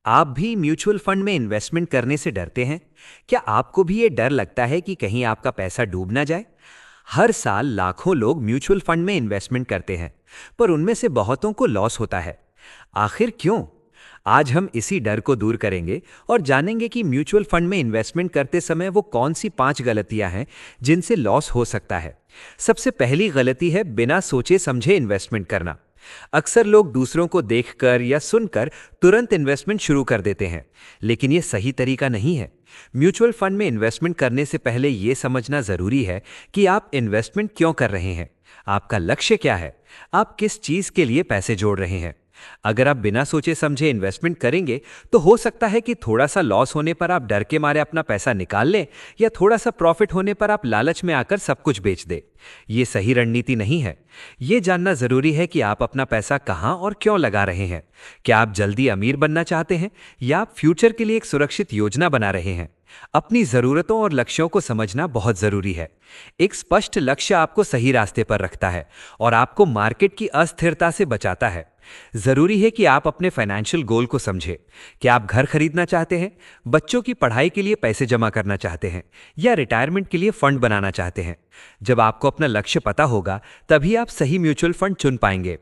आप भी mutual fund में इन्वेस्टमेंट करने से डरते हैं? क्या आपको भी ये डर लगता है कि कहीं आपका पैसा डूब ना जाए? हर साल लाखों लोग म्यूचुअल फंड में इन्वेस्टमेंट करते हैं, पर उनमें से बहुतों को लॉस होता है। आखिर क्यों? आज हम इसी डर को दूर करेंगे और जानेंगे कि म्यूचुअल फंड में इन्वेस्टमेंट करते समय वो कौन सी 5 गलतियां हैं जिनसे लॉस हो सकता है। सबसे पहली गलती है बिना सोचे समझे इन्वेस्टमेंट करना। अक्सर लोग दूसरों को देखकर या सुनकर तुरंत इन्वेस्टमेंट शुरू कर देते हैं, लेकिन यह सही तरीका नहीं है। म्यूचुअल फंड में इन्वेस्टमेंट करने से पहले यह समझना जरूरी है कि आप इन्वेस्टमेंट क्यों कर रहे हैं, आपका लक्ष्य क्या है, आप किस चीज के लिए पैसे जोड़ रहे हैं। अगर आप बिना सोचे समझे इन्वेस्टमेंट करेंगे तो हो सकता है कि थोड़ा सा लॉस होने पर आप डर के मारे अपना पैसा निकाल लें, या थोड़ा सा प्रॉफिट होने पर आप लालच में आकर सब कुछ बेच दें। यह सही रणनीति नहीं है। यह जानना जरूरी है कि आप अपना पैसा कहां और क्यों लगा रहे हैं। क्या आप जल्दी अमीर बनना चाहते हैं, या आप फ्यूचर के लिए एक सुरक्षित योजना बना रहे हैं? अपनी जरूरतों और लक्ष्यों को समझना बहुत जरूरी है। एक स्पष्ट लक्ष्य आपको सही रास्ते पर रखता है और आपको मार्केट की अस्थिरता से बचाता है। जरूरी है कि आप अपने फाइनेंशियल गोल को समझें। क्या आप घर खरीदना चाहते हैं, बच्चों की पढ़ाई के लिए पैसे जमा करना चाहते हैं, या रिटायरमेंट के लिए फंड बनाना चाहते हैं? जब आपको अपना लक्ष्य पता होगा, तभी आप सही म्यूचुअल फंड चुन पाएंगे।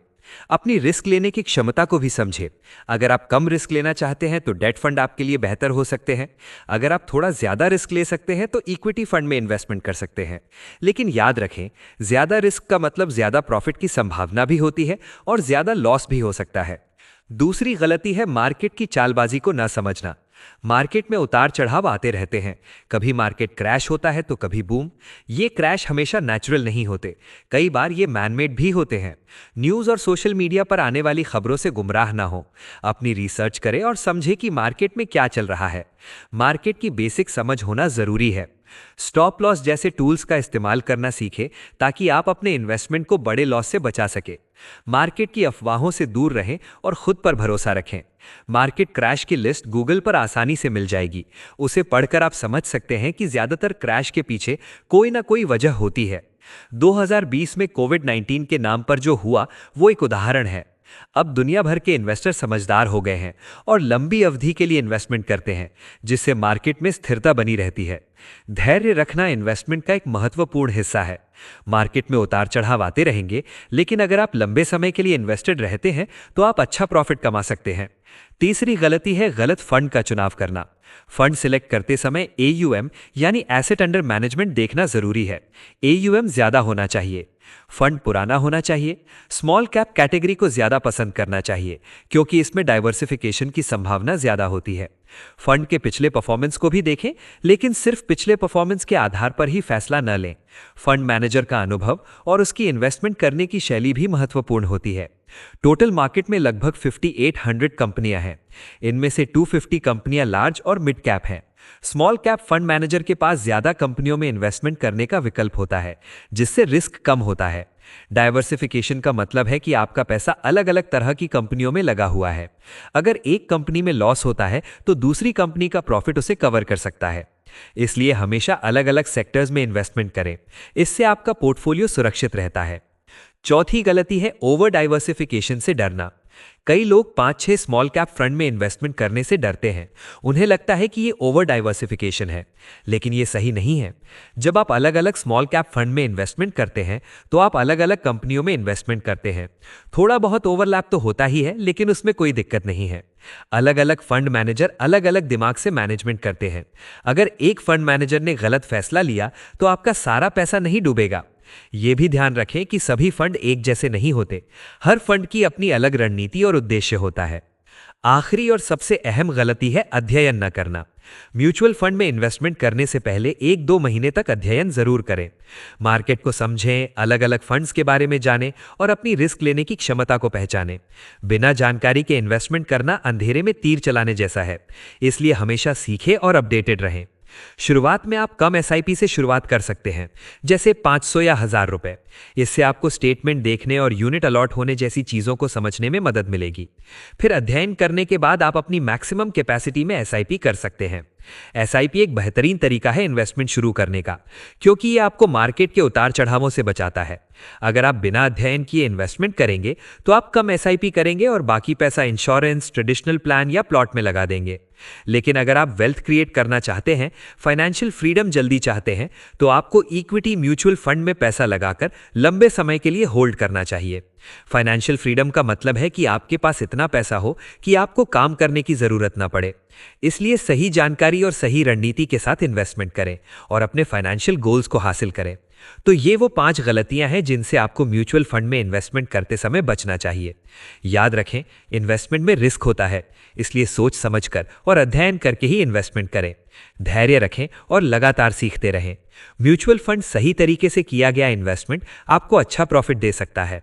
अपनी रिस्क लेने की क्षमता को भी समझें। अगर आप कम रिस्क लेना चाहते हैं तो डेट फंड आपके लिए बेहतर हो सकते हैं। अगर आप थोड़ा ज्यादा रिस्क ले सकते हैं तो इक्विटी फंड में इन्वेस्टमेंट कर सकते हैं। लेकिन याद रखें, ज्यादा रिस्क का मतलब ज्यादा प्रॉफिट की संभावना भी होती है और ज्यादा लॉस भी हो सकता है। दूसरी गलती है मार्केट की चालबाजी को न समझना। मार्केट में उतार चढ़ाव आते रहते हैं। कभी मार्केट क्रैश होता है तो कभी बूम। ये क्रैश हमेशा नेचुरल नहीं होते, कई बार ये मैनमेड भी होते हैं। न्यूज़ और सोशल मीडिया पर आने वाली खबरों से गुमराह ना हो। अपनी रिसर्च करें और समझें कि मार्केट में क्या चल रहा है। मार्केट की बेसिक समझ होना जरूरी है। स्टॉप लॉस जैसे टूल्स का इस्तेमाल करना सीखें ताकि आप अपने इन्वेस्टमेंट को बड़े लॉस से बचा सके। मार्केट की अफवाहों से दूर रहें और खुद पर भरोसा रखें। मार्केट क्रैश की लिस्ट गूगल पर आसानी से मिल जाएगी। उसे पढ़कर आप समझ सकते हैं कि ज्यादातर क्रैश के पीछे कोई ना कोई वजह होती है। 2020 में कोविड-19 के नाम पर जो हुआ वो एक उदाहरण है। अब दुनिया भर के इन्वेस्टर समझदार हो गए हैं और लंबी अवधि के लिए इन्वेस्टमेंट करते हैं, जिससे मार्केट में स्थिरता बनी रहती है। धैर्य रखना इन्वेस्टमेंट का एक महत्वपूर्ण हिस्सा है। मार्केट में उतार चढ़ाव आते रहेंगे, लेकिन अगर आप लंबे समय के लिए इन्वेस्टेड रहते हैं तो आप अच्छा प्रॉफिट कमा सकते हैं। तीसरी गलती है गलत फंड का चुनाव करना। फंड सिलेक्ट करते समय AUM यानी एसेट अंडर मैनेजमेंट देखना जरूरी है। AUM ज्यादा होना चाहिए। फंड पुराना होना चाहिए। स्मॉल कैप कैटेगरी को ज्यादा पसंद करना चाहिए, क्योंकि इसमें डाइवर्सिफिकेशन की संभावना ज्यादा होती है। फंड के पिछले परफॉर्मेंस को भी देखें, लेकिन सिर्फ पिछले परफॉर्मेंस के आधार पर ही फैसला न लें। फंड मैनेजर का अनुभव और उसकी इन्वेस्टमेंट करने की शैली भी महत्वपूर्ण होती है। टोटल मार्केट में लगभग 5800 कंपनियां हैं। इनमें से 250 कंपनियां लार्ज और मिड कैप हैं। स्मॉल कैप फंड मैनेजर के पास ज्यादा कंपनियों में इन्वेस्टमेंट करने का विकल्प होता है, जिससे रिस्क कम होता है। डाइवर्सिफिकेशन का मतलब है कि आपका पैसा अलग अलग तरह की कंपनियों में लगा हुआ है। अगर एक कंपनी में लॉस होता है तो दूसरी कंपनी का प्रॉफिट उसे कवर कर सकता है। इसलिए हमेशा अलग अलग सेक्टर्स में इन्वेस्टमेंट करें। इससे आपका पोर्टफोलियो सुरक्षित रहता है। चौथी गलती है ओवर डाइवर्सिफिकेशन से डरना। कई लोग 5-6 स्मॉल कैप फंड में इन्वेस्टमेंट करने से डरते हैं। उन्हें लगता है कि ये ओवर डाइवर्सिफिकेशन है, लेकिन ये सही नहीं है। जब आप अलग अलग स्मॉल कैप फंड में इन्वेस्टमेंट करते हैं तो आप अलग अलग कंपनियों में इन्वेस्टमेंट करते हैं। थोड़ा बहुत ओवरलैप तो होता ही है, लेकिन उसमें कोई दिक्कत नहीं है। अलग अलग फंड मैनेजर अलग अलग दिमाग से मैनेजमेंट करते हैं। अगर एक फंड मैनेजर ने गलत फैसला लिया तो आपका सारा पैसा नहीं डूबेगा। यह भी ध्यान रखें कि सभी फंड एक जैसे नहीं होते। हर फंड की अपनी अलग रणनीति और उद्देश्य होता है। आखिरी और सबसे अहम गलती है अध्ययन न करना। म्यूचुअल फंड में इन्वेस्टमेंट करने से पहले 1-2 महीने तक अध्ययन जरूर करें। मार्केट को समझें, अलग अलग फंड्स के बारे में जानें और अपनी रिस्क लेने की क्षमता को पहचानें। बिना जानकारी के इन्वेस्टमेंट करना अंधेरे में तीर चलाने जैसा है, इसलिए हमेशा सीखें और अपडेटेड रहें। शुरुआत में आप कम SIP से शुरुआत कर सकते हैं, जैसे 500 या 1000 रुपए। इससे आपको स्टेटमेंट देखने और यूनिट अलॉट होने जैसी चीजों को समझने में मदद मिलेगी। फिर अध्ययन करने के बाद आप अपनी मैक्सिमम कैपेसिटी में SIP कर सकते हैं। एसआईपी एक बेहतरीन तरीका है इन्वेस्टमेंट शुरू करने का, क्योंकि ये आपको मार्केट के उतार चढ़ावों से बचाता है। अगर आप बिना अध्ययन किए इन्वेस्टमेंट करेंगे तो आप कम एसआईपी करेंगे और बाकी पैसा इंश्योरेंस, ट्रेडिशनल प्लान या प्लॉट में लगा देंगे। लेकिन अगर आप वेल्थ क्रिएट करना चाहते हैं, फाइनेंशियल फ्रीडम जल्दी चाहते हैं, तो आपको इक्विटी म्यूचुअल फंड में पैसा लगाकर लंबे समय के लिए होल्ड करना चाहिए। फाइनेंशियल फ्रीडम का मतलब है कि आपके पास इतना पैसा हो कि आपको काम करने की जरूरत ना पड़े। इसलिए सही जानकारी और सही रणनीति के साथ इन्वेस्टमेंट करें और अपने फाइनेंशियल गोल्स को हासिल करें। तो ये वो 5 गलतियां हैं जिनसे आपको म्यूचुअल फंड में इन्वेस्टमेंट करते समय बचना चाहिए। याद रखें, इन्वेस्टमेंट में रिस्क होता है, इसलिए सोच समझकर और अध्ययन करके ही इन्वेस्टमेंट करें। धैर्य रखें और लगातार सीखते रहें। म्यूचुअल फंड सही तरीके से किया गया इन्वेस्टमेंट आपको अच्छा प्रॉफिट दे सकता है।